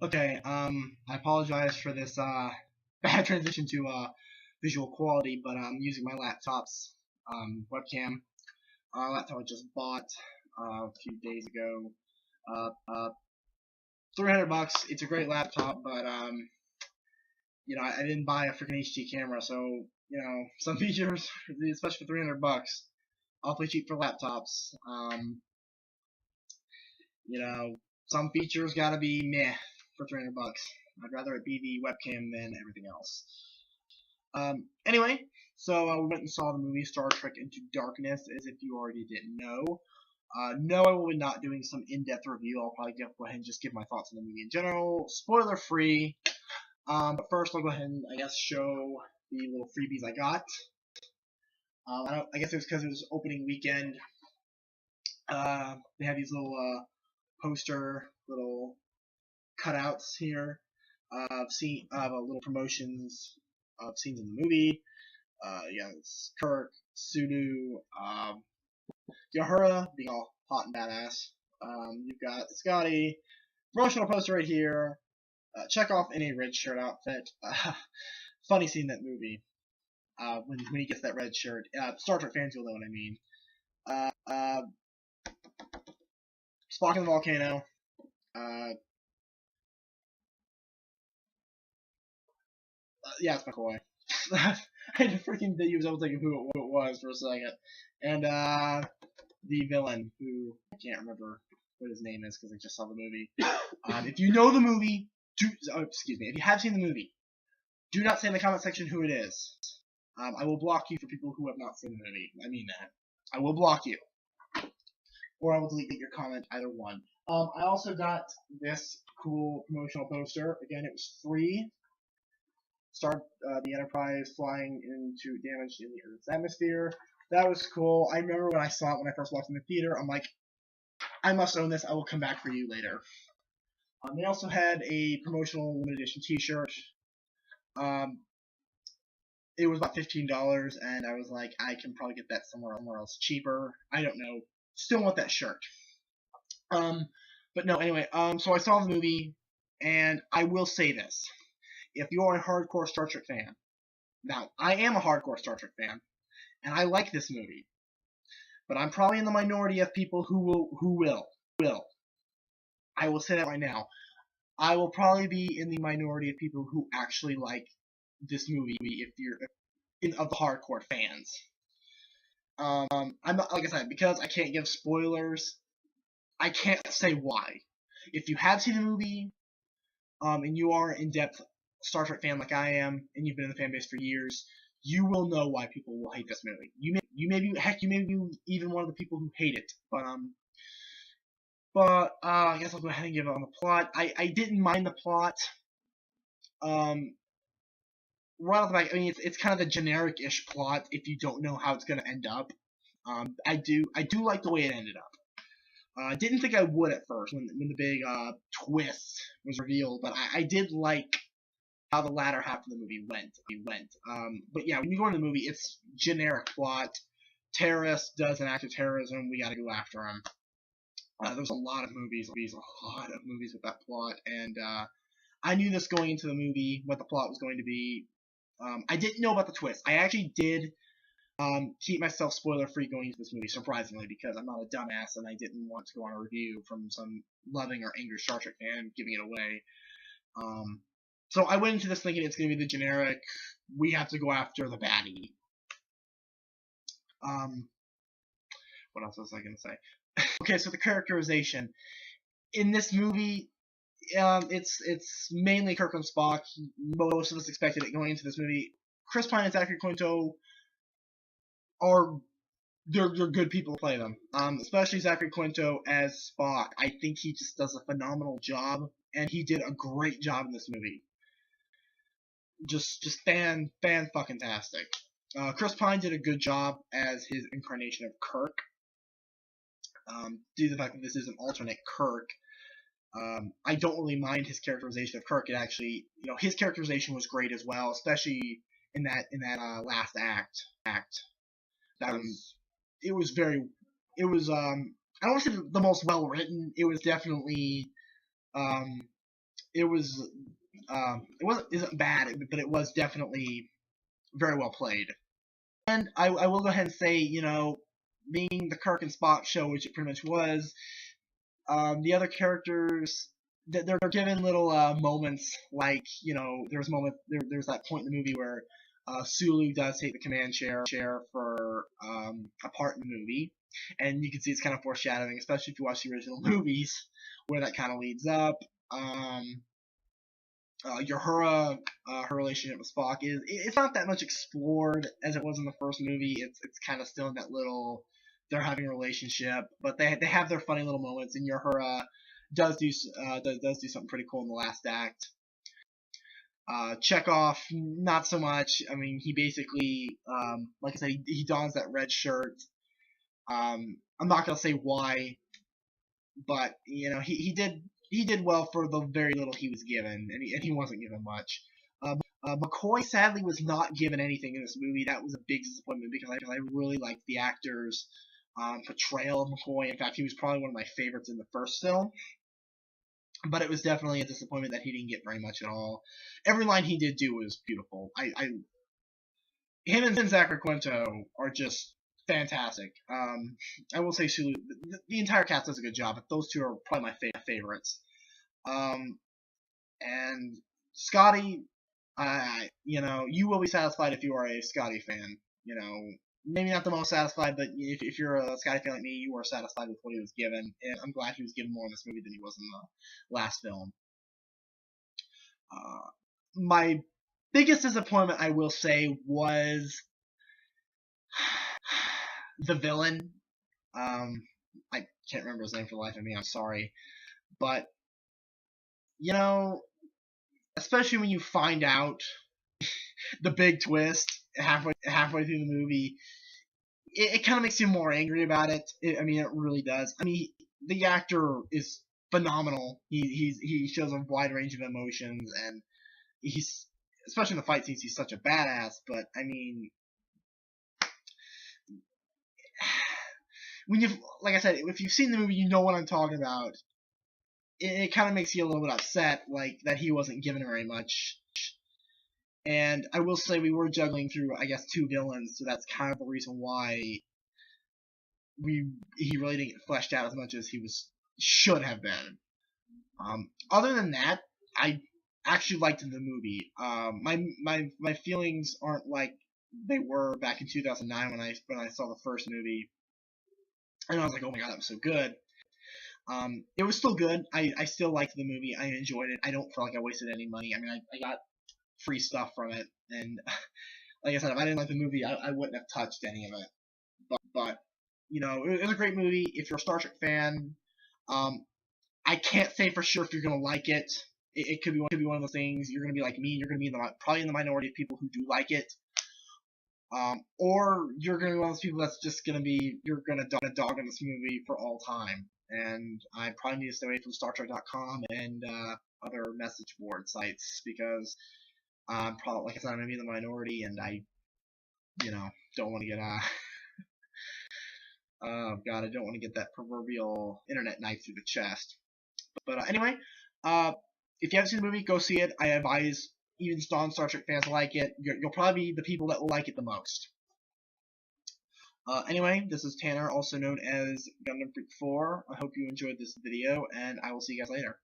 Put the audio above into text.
Okay, I apologize for this bad transition to visual quality, but I'm using my laptop's webcam. Laptop I just bought a few days ago. 300 bucks. It's a great laptop, but I didn't buy a freaking HD camera, so some features, especially for 300 bucks, awfully cheap for laptops. You know, some features gotta be meh for 300 bucks. I'd rather it be the webcam than everything else. Anyway, so we went and saw the movie Star Trek Into Darkness, as if you already didn't know. No, I will be not doing some in-depth review. I'll probably go ahead and just give my thoughts on the movie in general, spoiler-free. But first, I'll go ahead and, I guess, show the little freebies I got. I guess it was because it was opening weekend. They have these little poster, little cutouts here of little promotions of scenes in the movie. It's Kirk, Sulu, Yahura being all hot and badass. You've got Scotty, promotional poster right here. Chekhov in a red shirt outfit. Funny scene in that movie when he gets that red shirt. Star Trek fans will know what I mean. Spock in the volcano. Yeah, it's McCoy. I had to freaking think I was thinking who it was for a second. And the villain, who I can't remember what his name is because I just saw the movie. If you know the movie, if you have seen the movie, do not say in the comment section who it is. I will block you for people who have not seen the movie. I mean that. I will block you. Or I will delete your comment, either one. I also got this cool promotional poster. Again, it was free. Start the Enterprise flying into damage in the Earth's atmosphere. That was cool. I remember when I saw it when I first walked in the theater. I'm like, I must own this. I will come back for you later. They also had a promotional limited edition T-shirt. It was about $15, and I was like, I can probably get that somewhere else cheaper. I don't know. Still want that shirt. But no, anyway. So I saw the movie, and I will say this: if you are a hardcore Star Trek fan, now I am a hardcore Star Trek fan, and I like this movie, but I'm probably in the minority of people who will. I will say that right now. I will probably be in the minority of people who actually like this movie if you're of the hardcore fans. I'm not, like I said, because I can't give spoilers. I can't say why. If you have seen the movie, and you are an in-depth Star Trek fan like I am, and you've been in the fan base for years, you will know why people will hate this movie. You may be even one of the people who hate it. But I guess I'll go ahead and give it on the plot. I didn't mind the plot. Right off the bat, I mean, it's kind of the generic-ish plot if you don't know how it's going to end up. I do like the way it ended up. I didn't think I would at first when the big twist was revealed, but I did like how the latter half of the movie went. But yeah, when you go into the movie, it's generic plot. Terrorist does an act of terrorism. We got to go after him. There's a lot of movies with that plot, and I knew this going into the movie, what the plot was going to be. I didn't know about the twist. I actually did keep myself spoiler-free going into this movie, surprisingly, because I'm not a dumbass and I didn't want to go on a review from some loving or angry Star Trek fan giving it away. So I went into this thinking it's going to be the generic, we have to go after the baddie. What else was I going to say? Okay, so the characterization. In this movie, it's mainly Kirk and Spock. Most of us expected it going into this movie. Chris Pine and Zachary Quinto they're good people to play them. Especially Zachary Quinto as Spock. I think he just does a phenomenal job, and he did a great job in this movie. Just fan fucking tastic. Chris Pine did a good job as his incarnation of Kirk. Due to the fact that this is an alternate Kirk, I don't really mind his characterization of Kirk. It actually, his characterization was great as well, especially in that last act. That was, it was very, it was, I don't want to say the most well written. It was definitely, isn't bad, but it was definitely very well played. And I will go ahead and say, being the Kirk and Spock show, which it pretty much was, the other characters, they're given little moments, like, there's that point in the movie where Sulu does take the command chair for a part in the movie, and you can see it's kind of foreshadowing, especially if you watch the original movies, where that kind of leads up. Uhura, her relationship with Spock it's not that much explored as it was in the first movie. It's kind of still in that little, they're having a relationship, but they have their funny little moments, and Uhura does do something pretty cool in the last act. Chekhov, not so much. I mean, he basically, like I said, he dons that red shirt. I'm not gonna say why, but he did well for the very little he was given, and he wasn't given much. McCoy sadly was not given anything in this movie. That was a big disappointment because I really liked the actor's portrayal of McCoy. In fact, he was probably one of my favorites in the first film. But it was definitely a disappointment that he didn't get very much at all. Every line he did do was beautiful. Him and Zachary Quinto are just fantastic. I will say Sulu, the entire cast does a good job, but those two are probably my favorites. And Scotty, you will be satisfied if you are a Scotty fan. Maybe not the most satisfied, but if you're a Scotty fan like me, you are satisfied with what he was given. And I'm glad he was given more in this movie than he was in the last film. My biggest disappointment, I will say, was the villain. I can't remember his name for the life of me. I'm sorry, but especially when you find out the big twist halfway through the movie, it kind of makes you more angry about it. I mean, it really does. I mean, the actor is phenomenal. He shows a wide range of emotions, and he's, especially in the fight scenes, he's such a badass. But I mean, like I said, if you've seen the movie, you know what I'm talking about. It kind of makes you a little bit upset, like, that he wasn't given very much. And I will say we were juggling through, I guess, 2 villains, so that's kind of the reason why he really didn't get fleshed out as much as he should have been. Other than that, I actually liked the movie. My feelings aren't like they were back in 2009 when I saw the first movie, and I was like, oh my god, that was so good. It was still good. I still liked the movie. I enjoyed it. I don't feel like I wasted any money. I mean, I got free stuff from it, and like I said, if I didn't like the movie, I wouldn't have touched any of it. But it was a great movie. If you're a Star Trek fan, I can't say for sure if you're gonna like it. It could be one of those things. You're gonna be like me. You're gonna be probably in the minority of people who do like it. Or you're gonna be one of those people that's just you're gonna dog on this movie for all time. And I probably need to stay away from StarTrek.com and other message board sites because probably, like I said, I'm gonna be in the minority, and I, don't want to get oh god, I don't want to get that proverbial internet knife through the chest. But anyway, if you haven't seen the movie, go see it. I advise even non-Star Trek fans to like it. You'll probably be the people that will like it the most. Anyway, this is Tanner, also known as Gundam Freak 4. I hope you enjoyed this video, and I will see you guys later.